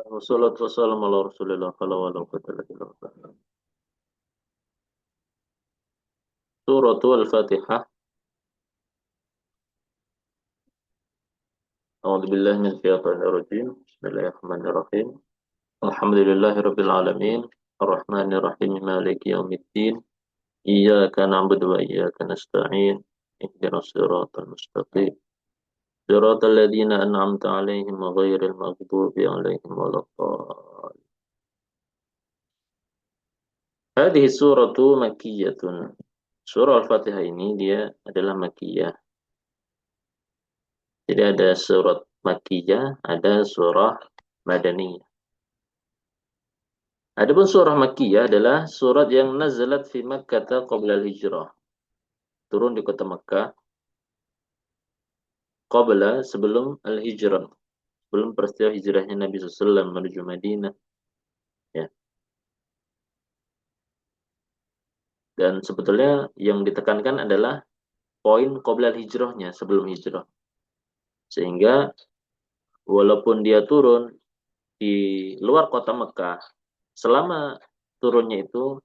Wassalatu wassalamu ala Rasulillah wala quwwata illa billah. Suratul Fatihah. A'udzu billahi minasyaitonir rajim. Bismillahirrahmanirrahim. Alhamdulillahirabbil alamin. Arrahmanir rahim. Maliki yaumiddin. Iyyaka na'budu wa iyyaka nasta'in. Ihdinas siratal mustaqim. Siratal ladzina an'amta 'alaihim ghairil maghdubi 'alaihim waladdallin. Hadhihi suratu makkiyatun. Surah Al-Fatihah ini dia adalah makkiyah. Jadi ada surat Makkiyah, ada surah Madaniyah. Adapun surah Makkiyah adalah surat yang nazalat fi Makkah qabla al-hijrah. Turun di kota Makkah qabla sebelum al-hijrah. Sebelum peristiwa hijrahnya Nabi SAW menuju Madinah. Ya. Dan sebetulnya yang ditekankan adalah poin qabla al-hijrahnya, sebelum hijrah. Sehingga walaupun dia turun di luar kota Mekah, selama turunnya itu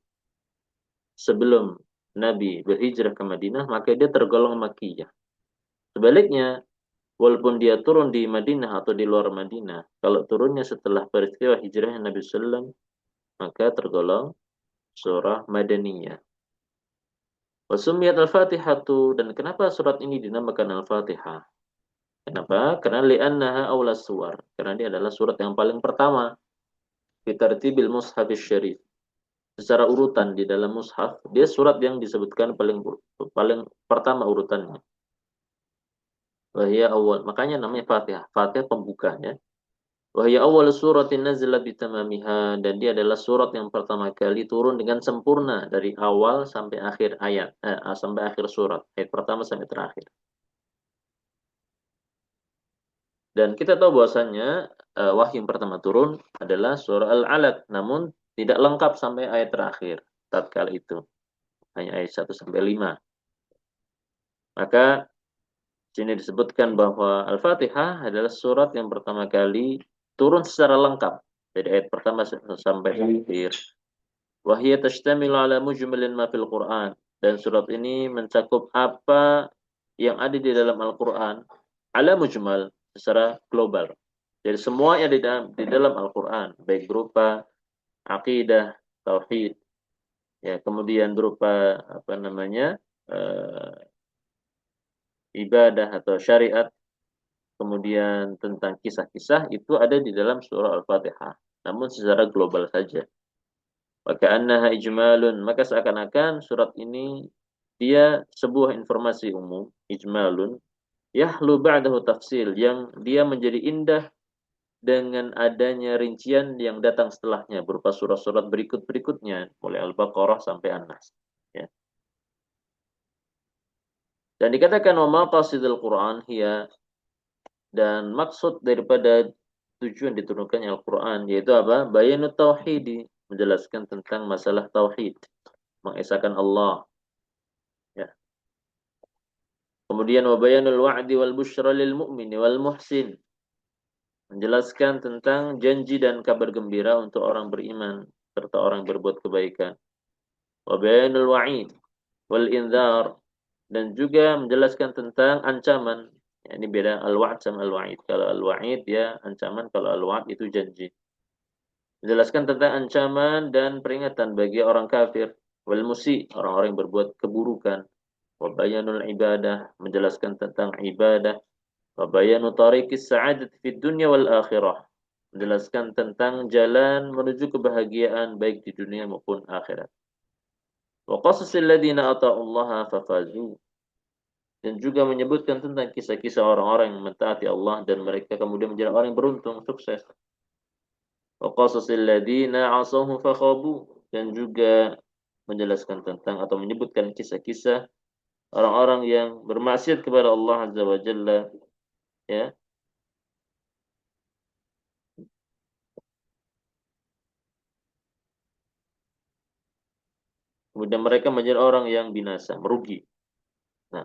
sebelum Nabi berhijrah ke Madinah, maka dia tergolong Makkiyah. Sebaliknya, walaupun dia turun di Madinah atau di luar Madinah, kalau turunnya setelah peristiwa hijrahnya Nabi SAW, maka tergolong surah Madaniyah. Wasumiyat al-Fatihatu, dan kenapa surat ini dinamakan Al-Fatihah? Kenapa? Karena li'annaha awlas suwar. Karena dia adalah surat yang paling pertama fi tartibil mushafis syarif. Secara urutan di dalam mushaf, dia surat yang disebutkan paling pertama urutannya. Wahia awal, makanya namanya Fatihah. Fatihah pembukanya. Wahia awal suratin nazla bitamamiha, dan dia adalah surat yang pertama kali turun dengan sempurna dari awal sampai akhir ayat, sampai akhir surat, ayat pertama sampai terakhir. Dan kita tahu bahwasannya wahyu yang pertama turun adalah surah Al-Alaq, namun tidak lengkap sampai ayat terakhir tatkala itu. Hanya ayat 1 sampai 5. Maka sini disebutkan bahwa Al-Fatihah adalah surat yang pertama kali turun secara lengkap dari ayat pertama sampai akhir. Wahiyya tashtamilu ala mujmalin ma fil Qur'an, dan surat ini mencakup apa yang ada di dalam Al-Qur'an ala mujmal, secara global. Jadi semua yang di dalam Al-Qur'an, baik berupa akidah, tauhid, ya, kemudian berupa apa namanya? Ibadah atau syariat, kemudian tentang kisah-kisah, itu ada di dalam surah Al-Fatihah, namun secara global saja. Maka annaha ijmalun, maka seakan-akan surat ini dia sebuah informasi umum, ijmalun, yahlu ba'dahu tafsil, yang dia menjadi indah dengan adanya rincian yang datang setelahnya berupa surat-surat berikut-berikutnya, mulai Al-Baqarah sampai An-Nas. Ya. Dan dikatakan wa maqasidul Qur'an hiya, dan maksud daripada tujuan diturunkannya Al-Quran yaitu apa? Bayanut tauhidi, menjelaskan tentang masalah tauhid, mengesahkan Allah. Ya. Kemudian wa bayanul wa'di wal busyra lil mu'mini wal muhsin, menjelaskan tentang janji dan kabar gembira untuk orang beriman serta orang berbuat kebaikan. Wa bayanul wa'id wal inzar, dan juga menjelaskan tentang ancaman. Ya, ini beda al-wa'd sama al-wa'id. Kalau al-wa'id ya ancaman, kalau al-wa'd itu janji. Menjelaskan tentang ancaman dan peringatan bagi orang kafir, wal musi, orang-orang yang berbuat keburukan. Wa bayanul ibadah, menjelaskan tentang ibadah. Wa bayanu tariqis sa'adati fid dunya wal akhirah, menjelaskan tentang jalan menuju kebahagiaan baik di dunia maupun akhirat. Wa qasasil ladzina ata'ullaha fafazu, dan juga menyebutkan tentang kisah-kisah orang-orang yang mentaati Allah dan mereka kemudian menjadi orang yang beruntung, sukses. Wa qasasil ladzina 'asawhu fakhabu, dan juga menjelaskan tentang atau menyebutkan kisah-kisah orang-orang yang bermaksiat kepada Allah Azza wa Jalla, ya. Kemudian mereka menjadi orang yang binasa, merugi. Nah,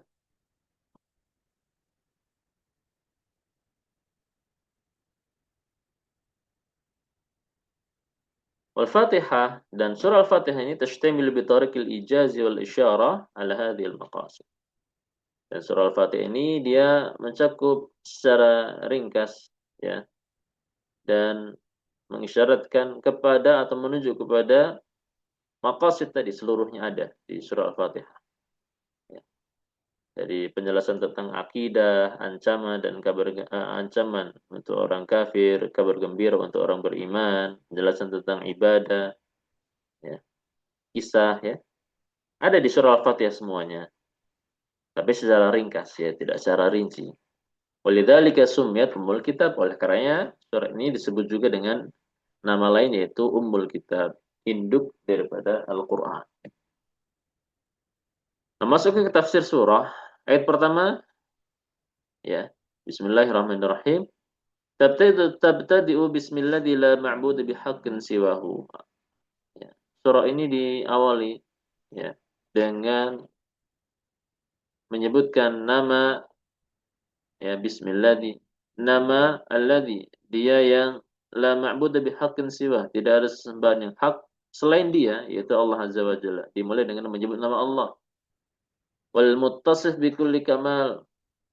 Wal-Fatihah dan surah Al-Fatihah ini tashtamilu bi tariqil ijazi wal isyarah ala hadhil maqasid. Dan surah Al-Fatihah ini dia mencakup secara ringkas ya dan mengisyaratkan kepada atau menuju kepada maqasid tadi seluruhnya ada di surah Al-Fatihah. Ya. Dari penjelasan tentang akidah, ancaman dan ancaman untuk orang kafir, kabar gembira untuk orang beriman, penjelasan tentang ibadah, ya, kisah ya. Ada di surah Al-Fatihah semuanya. Tapi secara ringkas ya, tidak secara rinci. Walidzalika summiyat Ummul Kitab. Oleh karenanya surah ini disebut juga dengan nama lain yaitu Ummul Kitab, induk daripada Al-Qur'an. Nah, masuk ke tafsir surah, ayat pertama ya. Bismillahirrahmanirrahim. Tabtadi'u bismilladzi la ma'budu bihaqqin siwahu. Ya. Surah ini diawali ya dengan menyebutkan nama ya bismilladzi, nama alladzi, dia yang la ma'budu bihaqqin siwa, tidak ada sesembahan yang hak selain dia yaitu Allah Azza wa Jalla. Dimulai dengan menyebut nama Allah. Wal muttasif bi kulli kamal,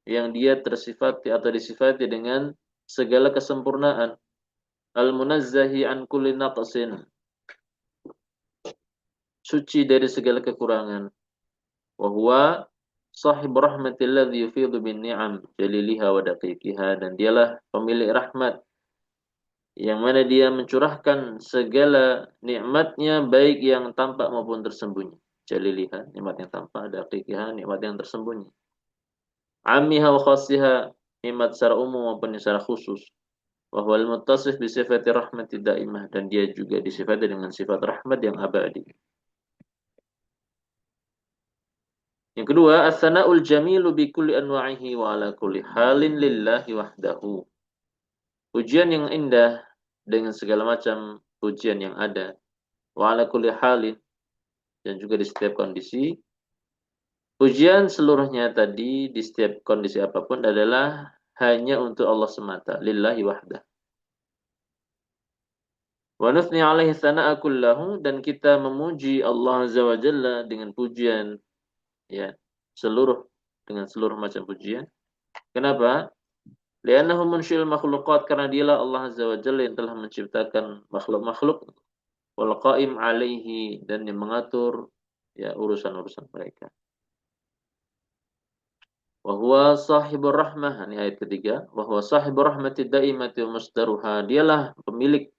yang dia tersifati atau disifati dengan segala kesempurnaan. Al munazzahi an kulli naqsin, suci dari segala kekurangan. Wa huwa sahib rahmatil ladzi yufidhu bin ni'am jaliliha wa daqiqiha, dan dialah pemilik rahmat yang mana dia mencurahkan segala nikmatnya baik yang tampak maupun tersembunyi. Jaliliha, nikmat yang tampak, daqiqiha, nikmat yang tersembunyi. Ammiha wa khassiha, nikmat secara umum maupun secara khusus. Wa huwal muttasif bi sifati rahmati daimah, dan dia juga disifati dengan sifat rahmat yang abadi. Yang kedua, as-sana'ul jamilu bi kulli anwa'ihi wa ala kulli halin lillahi wahdahu. Pujian yang indah dengan segala macam pujian yang ada. Wa ala kulli halin, dan juga di setiap kondisi. Pujian seluruhnya tadi di setiap kondisi apapun adalah hanya untuk Allah semata, lillahi wahdah. Wa nuthni alaihi sana'a kullahu, dan kita memuji Allah Azza wa Jalla dengan pujian ya, dengan seluruh macam pujian. Kenapa? Li'annahu munsyil makhluqat, karena dialah Allah Azza wa Jalla yang telah menciptakan makhluk-makhluk, wal qa'im alaihi, dan yang mengatur ya urusan-urusan mereka. Wa huwa sahibur rahmah, ini ayat ketiga. Wa huwa sahibur rahmatid daimati wa masdaruha, dialah pemilik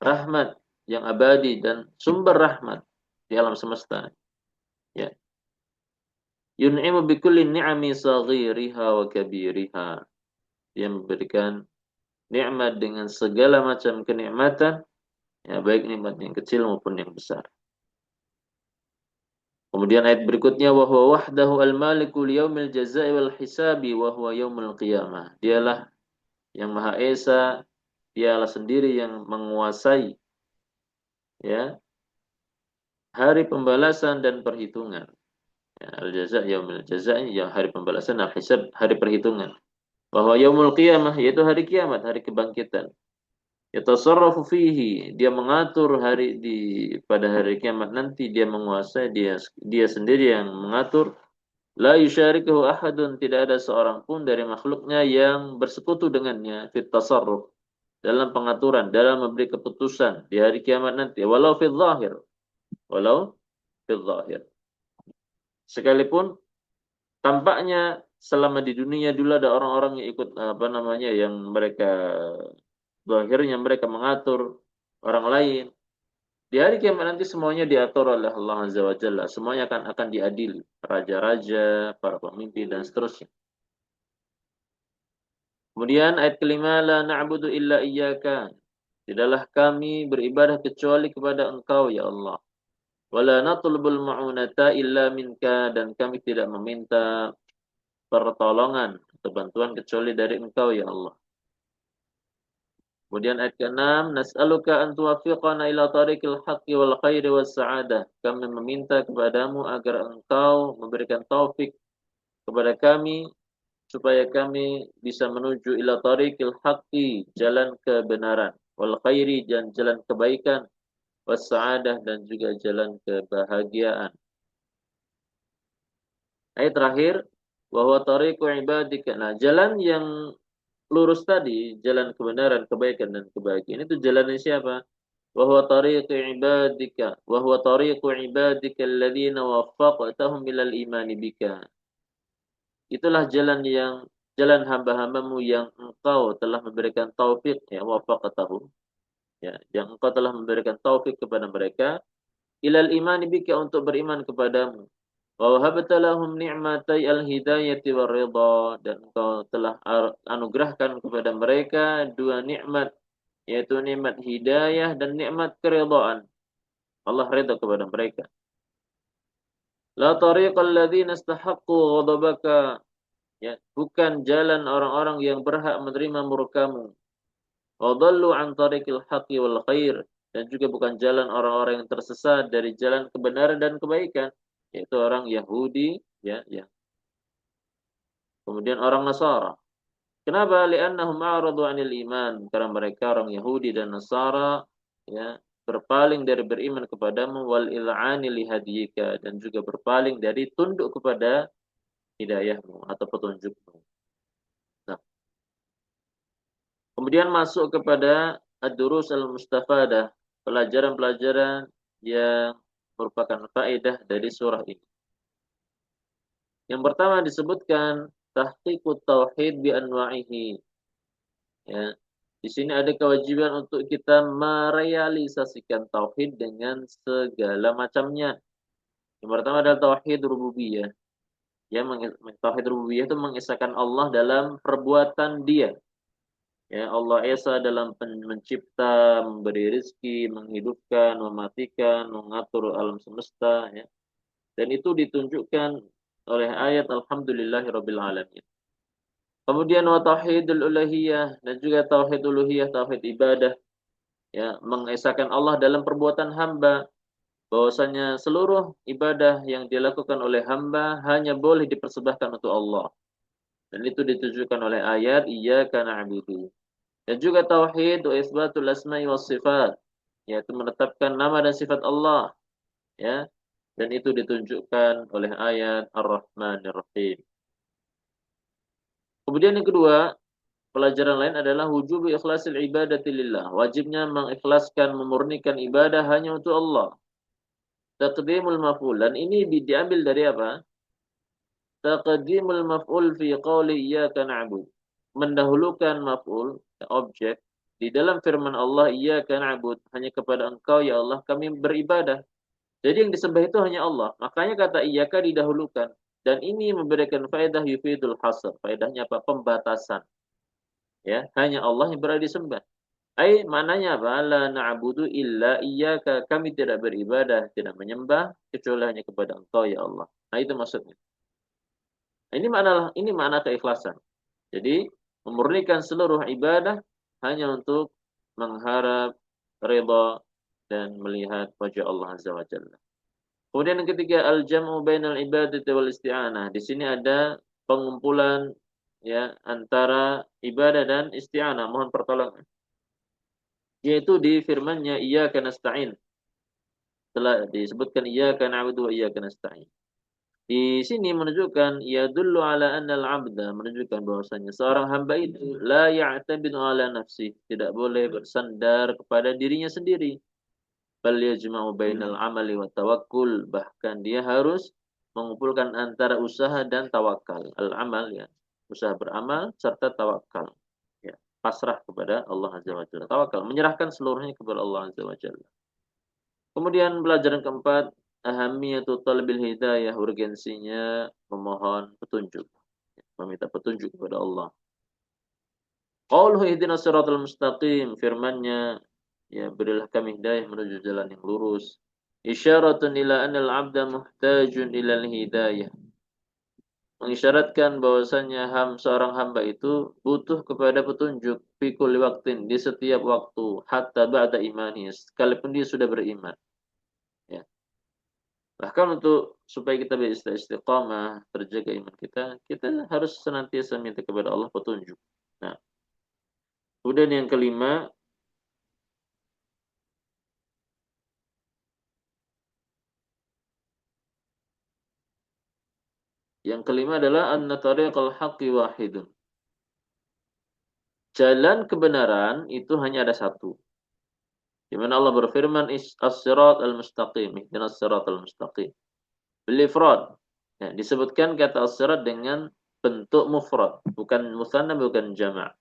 rahmat yang abadi dan sumber rahmat di alam semesta. Ya. Yun'imu bi kulli ni'ami saghiriha wa kabiriha. Dia memberikan nikmat dengan segala macam kenikmatan, ya baik nikmat yang kecil maupun yang besar. Kemudian ayat berikutnya, wa huwa wahdahu al-maliku liyaumil jazaa'i wal hisabi wa huwa yaumul qiyamah. Dialah yang Maha Esa, dialah sendiri yang menguasai ya hari pembalasan dan perhitungan. Ya, al-jazaa' yaumul jazaa'i, ya hari pembalasan, al-hisab hari perhitungan. Bahwa yaumul qiyamah yaitu hari kiamat, hari kebangkitan. Yatasarrafu fihi, dia mengatur pada hari kiamat nanti, dia menguasai, dia sendiri yang mengatur. La yusyarikuhu ahadun, tidak ada seorang pun dari makhluknya yang bersekutu dengannya fit tasarruf, dalam pengaturan, dalam memberi keputusan di hari kiamat nanti, walau fil zahir. Sekalipun tampaknya selama di dunia dulu ada orang-orang yang ikut yang mereka zahirnya mereka mengatur orang lain. Di hari kiamat nanti semuanya diatur oleh Allah Azza wa Jalla. Semuanya akan diadili. Raja-raja, para pemimpin, dan seterusnya. Kemudian ayat kelima, la na'budu illa iyyaka. Tidaklah kami beribadah kecuali kepada Engkau, ya Allah. Wala natlubul ma'unata illa minka, dan kami tidak meminta pertolongan atau bantuan kecuali dari Engkau, ya Allah. Kemudian ayat ke-6, nas'aluka an tuwaffiqana ila tariqil haqqi wal khairi was sa'adah. Kami meminta kepadamu agar Engkau memberikan taufik kepada kami supaya kami bisa menuju ila tariqil haqqi, jalan kebenaran, wal khairi, dan jalan kebaikan, was-sa'adah, dan juga jalan kebahagiaan. Ayat terakhir, wa huwa tariqu ibadika. Nah, jalan yang lurus tadi, jalan kebenaran, kebaikan dan kebahagiaan itu jalannya siapa? Wa huwa tariqu ibadika, wa huwa tariqu ibadika alladziina waffaqtahum ilal imani bika. Itulah jalan hamba-hambamu yang engkau telah memberikan taufik, ya, wafaqatahum, ya, yang engkau telah memberikan taufik kepada mereka ilal imani bika, untuk beriman kepadamu. Wa wahabta lahum ni'matai al-hidayati war ridha, dan engkau telah anugerahkan kepada mereka dua nikmat, yaitu nikmat hidayah dan nikmat keridhaan. Allah ridha kepada mereka. La tariqal ladzina istahaqqu ghadabaka, ya, bukan jalan orang-orang yang berhak menerima murkamu. Wa dhallu an tariqil haqqi wal khair, dan juga bukan jalan orang-orang yang tersesat dari jalan kebenaran dan kebaikan, yaitu orang Yahudi, ya, ya. Kemudian orang Nasara. Kenapa? Li'annahum a'radu 'anil iman, karena mereka orang Yahudi dan Nasara, ya, berpaling dari beriman kepadamu, wal il'ani li hadiyika, dan juga berpaling dari tunduk kepada hidayahmu atau petunjukmu. Nah, kemudian masuk kepada ad-durus al-mustafadah, pelajaran-pelajaran yang merupakan faedah dari surah ini. Yang pertama disebutkan tahqiqut tauhid bi anwa'ihi. Ya, di sini ada kewajiban untuk kita merealisasikan tauhid dengan segala macamnya. Yang pertama adalah tauhid rububiyah. Ya, tauhid rububiyah itu mengesahkan Allah dalam perbuatan Dia. Ya, Allah Esa dalam mencipta, memberi rezeki, menghidupkan, mematikan, mengatur alam semesta, ya. Dan itu ditunjukkan oleh ayat Alhamdulillahirabbil alamin. Kemudian wa tauhidul uluhiyah, dan juga tauhid uluhiyah, tauhid ibadah, ya, mengesahkan Allah dalam perbuatan hamba, bahwasanya seluruh ibadah yang dilakukan oleh hamba hanya boleh dipersembahkan untuk Allah. Dan itu ditujukan oleh ayat iyyaka na'budu. Dan juga tauhid wa isbatul asma'i was sifat, yaitu menetapkan nama dan sifat Allah, ya. Dan itu ditunjukkan oleh ayat Ar-Rahmanir Rahim. Kemudian yang kedua, pelajaran lain adalah wujubu ikhlasil ibadati lillah. Wajibnya mengikhlaskan, memurnikan ibadah hanya untuk Allah. Taqdimul maf'ul, dan ini diambil dari apa? Taqdimul maf'ul fi qawli iyyaka na'bud. Mendahulukan maf'ul, objek, di dalam firman Allah, iyyaka na'bud, hanya kepada Engkau ya Allah kami beribadah. Jadi yang disembah itu hanya Allah. Makanya kata iyyaka didahulukan. Dan ini memberikan faedah yufidul hasr. Faedahnya apa? Pembatasan. Ya, hanya Allah yang berada disembah. Maknanya apa? La na'budu illa iyyaka. Kami tidak beribadah, tidak menyembah kecuali hanya kepada Engkau ya Allah. Nah, itu maksudnya. Nah, ini makna keikhlasan. Jadi, memurnikan seluruh ibadah hanya untuk mengharap ridha dan melihat wajah Allah Azza wa Jalla. Kemudian yang ketiga, al-jam'u bainal ibadati wal isti'anah. Di sini ada pengumpulan, ya, antara ibadah dan isti'anah, mohon pertolongan. Yaitu di firman-Nya iyyaka nasta'in. Telah disebutkan iyyaka na'budu wa iyyaka nasta'in. Di sini menunjukkan yadullu ala annal 'abda, menunjukkan bahwasanya seorang hamba itu la ya'tabidu ala nafsi, tidak boleh bersandar kepada dirinya sendiri. Bal yajma'u bainal 'amali wa tawakkul, bahkan dia harus mengumpulkan antara usaha dan tawakal. Al-amal, ya, usaha beramal serta tawakal. Ya, pasrah kepada Allah Azza wa Jalla. Tawakal, menyerahkan seluruhnya kepada Allah Azza wa Jalla. Kemudian pelajaran keempat, ahamiyatu talabil hidayah, urgensinya memohon petunjuk, meminta petunjuk kepada Allah. Qauluhu ihdinas siratal mustaqim, firman-Nya, ya, berilah kami hidayah menuju jalan yang lurus. Isyaratun ila anal 'abda muhtajun ilal hidayah. Mengisyaratkan bahwasanya seorang hamba itu butuh kepada petunjuk fi kulli waqtin, di setiap waktu, hatta ba'da imani, sekalipun dia sudah beriman. Ya. Bahkan untuk supaya kita bisa istiqamah, terjaga iman kita harus senantiasa minta kepada Allah petunjuk. Nah, kemudian yang kelima, Yang kelima adalah anna tariqal haqqi wahidun. Jalan kebenaran itu hanya ada satu. Di mana Allah berfirman as-sirat al-mustaqim, ihdinas sirat al-mustaqim. Bil ifrad. Ya, disebutkan kata as-sirat dengan bentuk mufrad, bukan musanna, bukan jama'.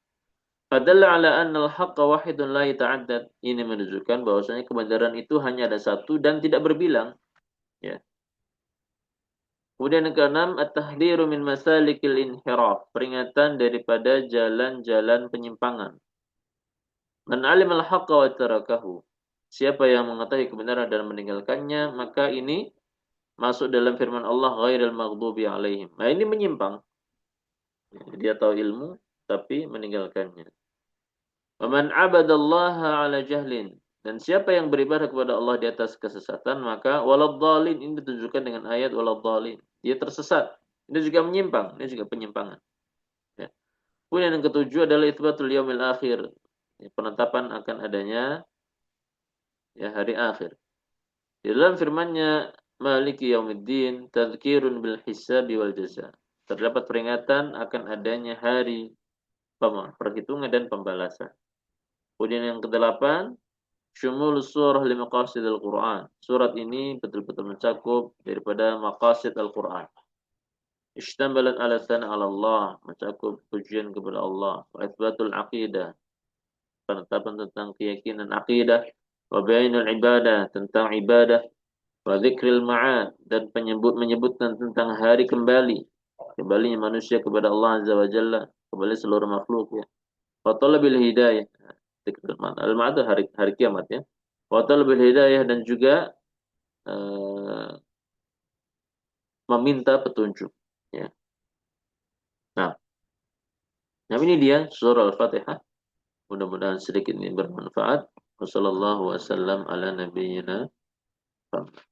Fadalla ala anna al-haqqa wahidun la yata'addad. Ini menunjukkan bahwasanya kebenaran itu hanya ada satu dan tidak berbilang, ya. Kemudian yang keenam, at-tahdhiru min masalikil inhiraf, peringatan daripada jalan-jalan penyimpangan. Man alimal haqqa wa tarakahu. Siapa yang mengetahui kebenaran dan meninggalkannya, maka ini masuk dalam firman Allah ghairil maghdubi alaihim. Nah, ini menyimpang. Dia tahu ilmu tapi meninggalkannya. Wa man 'abadallaha 'ala jahlin. Dan siapa yang beribadah kepada Allah di atas kesesatan, maka waladhdallin, ini ditunjukkan dengan ayat waladhdallin. Dia tersesat. Ini juga menyimpang, ini juga penyimpangan. Ya. Kemudian yang ketujuh adalah itsbatul yaumil akhir. Ya, penetapan akan adanya ya hari akhir. Di dalam firman-Nya Maliki Yaumiddin, tadzkirun bil hisabi wal jaza. Terdapat peringatan akan adanya hari perhitungan dan pembalasan. Kemudian yang kedelapan, syumul surah li maqasidil Qur'an. Surat ini betul-betul mencakup daripada maqasid Al-Qur'an. Ishtamalat ala sana ala Allah, mencakup pujian kepada Allah, wa itsbatul aqidah, penetapan tentang keyakinan akidah, wa bayanul ibadah, tentang ibadah, wa dzikril ma'ad, dan menyebutkan tentang hari kembali, kembalinya manusia kepada Allah Azza wa Jalla, kembali seluruh makhluk, ya. Wa talabil hidayah, al-ma'ad hari kiamat, ya. Wa talabil hidayah, dan juga uh, meminta petunjuk, ya. Nah, ini dia surah Al-Fatihah. Mudah-mudahan sedikit ini bermanfaat. Wassallallahu wasallam ala nabiyyina Muhammad.